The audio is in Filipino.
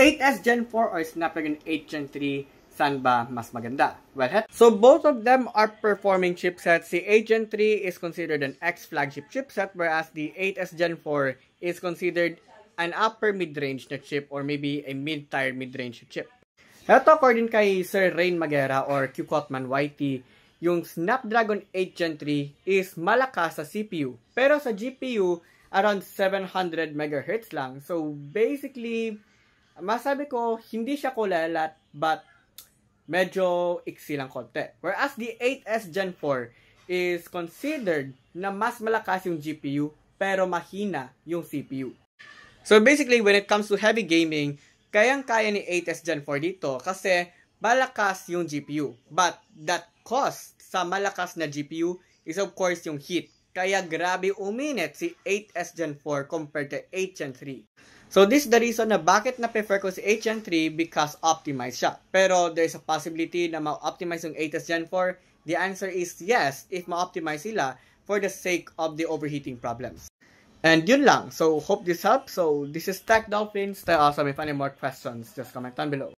8S Gen 4 or Snapdragon 8 Gen 3, saan ba mas maganda? Well, so both of them are performing chipsets. The 8 Gen 3 is considered an X-flagship chipset, whereas the 8S Gen 4 is considered an upper mid-range na chip or maybe a mid-tier mid-range chip. Ito, according kay Sir Rain Magera or Q Cotman YT, yung Snapdragon 8 Gen 3 is malakas sa CPU. Pero sa GPU, around 700 MHz lang. So, basically, masabi ko, hindi siya kulalat, but medyo iksi lang konti. Whereas the 8S Gen 4 is considered na mas malakas yung GPU, pero mahina yung CPU. So, basically, when it comes to heavy gaming, kayang-kaya ni 8S Gen 4 dito kasi malakas yung GPU. But that cost sa malakas na GPU is of course yung heat. Kaya grabe uminit si 8S Gen 4 compared to 8 Gen 3. So this is the reason na bakit na-prefer ko si 8 Gen 3 because optimized siya. Pero there's a possibility na ma-optimize yung 8S Gen 4. The answer is yes if ma-optimize sila for the sake of the overheating problems. And yun lang. So hope this helps. So this is Tech Dolphins. Also, if any more questions, just comment down below.